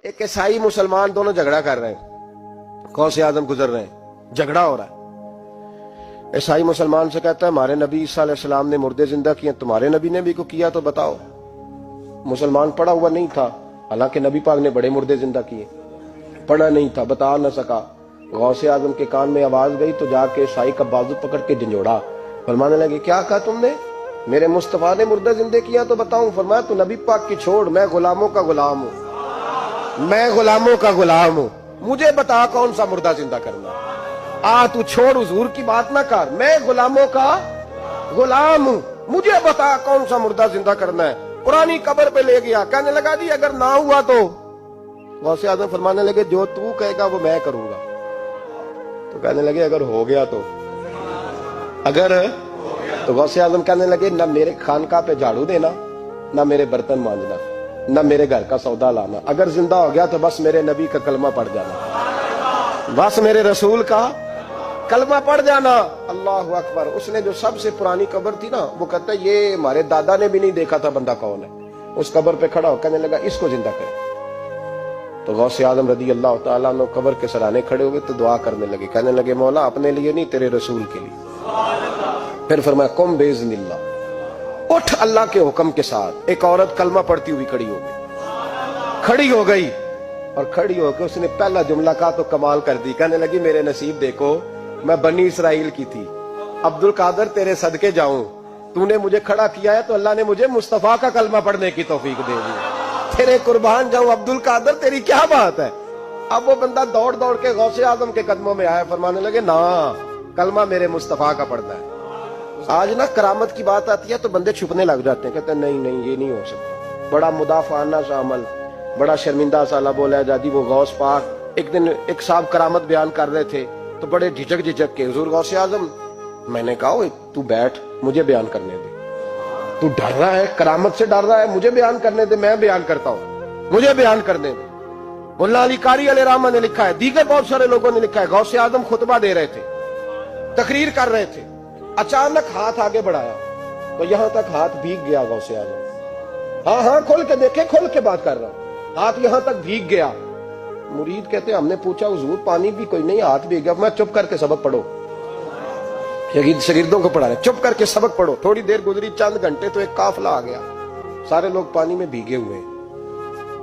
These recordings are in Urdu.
ایک عیسائی مسلمان دونوں جھگڑا کر رہے ہیں، غوث اعظم گزر رہے ہیں، جھگڑا ہو رہا ہے۔ عیسائی مسلمان سے کہتا ہے ہمارے نبی عیسیٰ علیہ السلام نے مردے زندہ کیے، تمہارے نبی نے بھی کو کیا تو بتاؤ۔ مسلمان پڑھا ہوا نہیں تھا، حالانکہ نبی پاک نے بڑے مردے زندہ کیے، پڑھا نہیں تھا، بتا نہ سکا۔ غوث اعظم کے کان میں آواز گئی تو جا کے عیسائی کا بازو پکڑ کے جھنجھوڑا، فرمانے لگے کیا کہا تم نے؟ میرے مصطفیٰ نے مردہ زندہ کیا تو بتاؤں؟ فرمایا تو نبی پاک کی چھوڑ، میں غلاموں کا غلام ہوں، میں غلاموں کا غلام ہوں، مجھے بتا کون سا مردہ زندہ کرنا ہے۔ تو چھوڑ حضور کی بات نہ کر، میں غلاموں کا غلام ہوں، مجھے بتا کون سا مردہ زندہ کرنا ہے۔ پرانی قبر پہ لے گیا، کہنے لگا جی اگر نہ ہوا تو؟ غوث اعظم فرمانے لگے جو تو کہے گا وہ میں کروں گا۔ تو کہنے لگے اگر ہو گیا تو؟ تو غوث اعظم کہنے لگے نہ میرے خانقاہ پہ جھاڑو دینا، نہ میرے برتن مانجنا، نہ میرے گھر کا سودا لانا، اگر زندہ ہو گیا تو بس میرے نبی کا کلمہ پڑھ جانا، بس میرے رسول کا کلمہ پڑھ جانا۔ اللہ اکبر۔ اس نے جو سب سے پرانی قبر تھی نا، وہ کہتا ہے یہ ہمارے دادا نے بھی نہیں دیکھا تھا بندہ کون ہے، اس قبر پہ کھڑا ہو کہنے لگا اس کو زندہ کرے۔ تو غوث اعظم رضی اللہ تعالیٰ عنہ قبر کے سرانے کھڑے ہوئے تو دعا کرنے لگے، کہنے لگے مولا اپنے لیے نہیں تیرے رسول کے لیے۔ پھر فرمایا قم باذن اللہ، اٹھ اللہ کے حکم کے ساتھ۔ ایک عورت کلمہ پڑھتی ہوئی کھڑی ہو گئی اور کھڑی ہو کے اس نے پہلا جملہ کہا تو کمال کر دی، کہنے لگی میرے نصیب دیکھو میں بنی اسرائیل کی تھی، عبد القادر تیرے صدقے جاؤں، تو نے مجھے کھڑا کیا ہے تو اللہ نے مجھے مصطفیٰ کا کلمہ پڑھنے کی توفیق دے دی، تیرے قربان جاؤں عبد القادر، تیری کیا بات ہے۔ اب وہ بندہ دوڑ دوڑ کے غوث اعظم کے قدموں میں آیا، فرمانے لگے نا کلمہ میرے مصطفیٰ کا پڑھنا ہے۔ آج نا کرامت کی بات آتی ہے تو بندے چھپنے لگ جاتے ہیں، کہتے ہیں نہیں نہیں یہ نہیں ہو سکتا، بڑا مدافعانہ سا عمل، بڑا شرمندہ سا بولا جادی۔ وہ غوث پاک ایک دن ایک صاحب کرامت بیان کر رہے تھے تو بڑے جھجک کے حضور غوث اعظم، میں نے کہا تو بیٹھ مجھے بیان کرنے دے، تو ڈر رہا ہے کرامت سے ڈر رہا ہے، مجھے بیان کرنے دے، میں بیان کرتا ہوں، مجھے بیان کرنے دے۔ ملا علی قاری علیہ رحمہ نے لکھا ہے، دیگر بہت سارے لوگوں نے لکھا ہے، غوث اعظم خطبہ دے رہے تھے، تقریر کر رہے تھے، اچانک ہاتھ آگے بڑھایا تو یہاں تک ہاتھ بھیگ گیا غوث اعظم۔ ہاں کھول کے دیکھے، کھول کے بات کر رہا ہوں، ہاتھ یہاں تک بھیگ گیا۔ مرید کہتے ہم نے پوچھا حضور پانی بھی کوئی نہیں، ہاتھ بھیگ گیا۔ میں چپ کر کے سبق پڑھو، شاگردوں کو پڑھا رہے، چپ کر کے سبق پڑھو۔ تھوڑی دیر گزری، چند گھنٹے تو ایک قافلہ آ گیا، سارے لوگ پانی میں بھیگے ہوئے،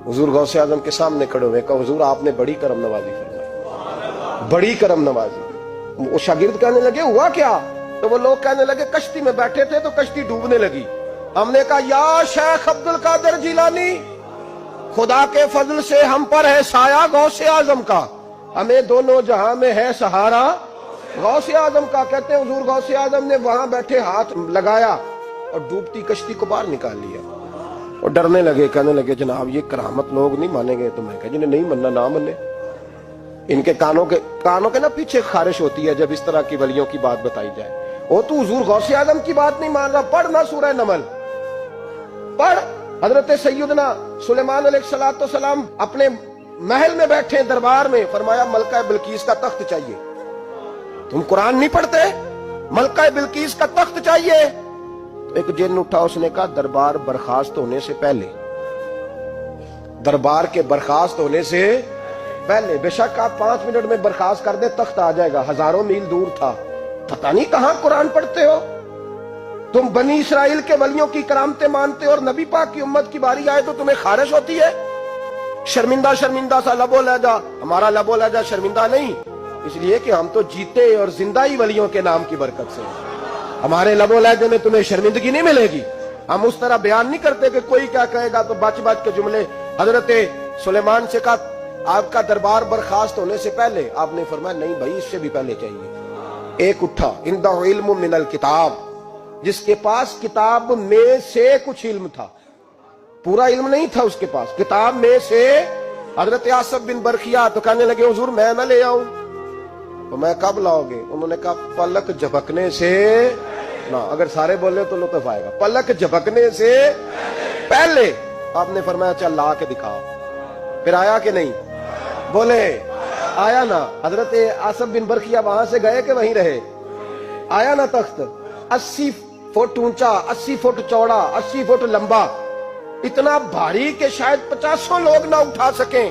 حضور غوث اعظم کے سامنے کھڑے ہوئے، کہا حضور آپ نے بڑی کرم نوازی فرمائی، بڑی کرم نوازی۔ وہ شاگرد کہنے لگے ہوا کیا؟ تو وہ لوگ کہنے لگے کشتی میں بیٹھے تھے تو کشتی ڈوبنے لگی، ہم نے کہا یا شیخ عبد القادر جیلانی، خدا کے فضل سے ہم پر ہے سایہ غوث اعظم کا، ہمیں دونوں جہاں میں ہے سہارا غوث اعظم کا۔ کہتے ہیں حضور غوث اعظم نے وہاں بیٹھے ہاتھ لگایا اور ڈوبتی کشتی کو باہر نکال لیا، اور ڈرنے لگے، کہنے لگے جناب یہ کرامت لوگ نہیں مانیں گے۔ تو میں کہا جنہیں نہیں مننا نہ منے، ان کے کانوں کے نا پیچھے خارش ہوتی ہے جب اس طرح کی ولیوں کی بات بتائی جائے۔ وہ تو حضور غوث اعظم کی بات نہیں مان رہا، پڑھنا سورہ نمل پڑھ۔ حضرت سیدنا سلیمان علیہ السلام اپنے محل میں بیٹھے دربار میں، فرمایا ملکہ بلقیس کا تخت چاہیے، تم قرآن نہیں پڑھتے، ملکہ بلقیس کا تخت چاہیے۔ ایک جن اٹھا، اس نے کہا دربار برخاست ہونے سے پہلے، دربار کے برخاست ہونے سے پہلے، بے شک آپ 5 منٹ میں برخاست کر دے تخت آ جائے گا، ہزاروں میل دور تھا، پتہ نہیں کہاں قرآن پڑھتے ہو تم، بنی اسرائیل کے ولیوں کی کرامتیں مانتے اور نبی پاک کی امت کی باری آئے تو تمہیں خارش ہوتی ہے۔ شرمندہ سا لب و لہجہ، ہمارا لب و لہجہ شرمندہ نہیں، اس لیے کہ ہم تو جیتے اور زندہ ہی ولیوں کے نام کی برکت سے، ہمارے لب و لہجے میں تمہیں شرمندگی نہیں ملے گی، ہم اس طرح بیان نہیں کرتے کہ کوئی کیا کہے گا تو بچ کے جملے۔ حضرت سلیمان سے کہا آپ کا دربار برخاست ہونے سے پہلے، آپ نے فرمایا نہیں بھائی اس سے بھی پہلے چاہیے۔ ایک اٹھا، عندہ علم من الکتاب، جس کے پاس کتاب میں سے کچھ علم تھا، پورا علم نہیں تھا اس کے پاس، کتاب میں سے۔ حضرت آصف بن برخیا تو کہنے لگے حضور میں نہ لے آؤں، تو میں کب لاؤ گے؟ انہوں نے کہا پلک جھپکنے سے نہ، اگر سارے بولے تو لطف آئے گا، پلک جھپکنے سے پہلے۔ آپ نے فرمایا چل لا کے دکھا، پھر آیا کہ نہیں؟ بولے آیا نا۔ حضرت آصف بن برخیا وہاں سے گئے کہ وہیں رہے؟ آیا نا تخت، 80 فٹ اونچا، 80 فٹ چوڑا، 80 فٹ لمبا، اتنا بھاری کہ شاید 50 لوگ نہ اٹھا سکیں،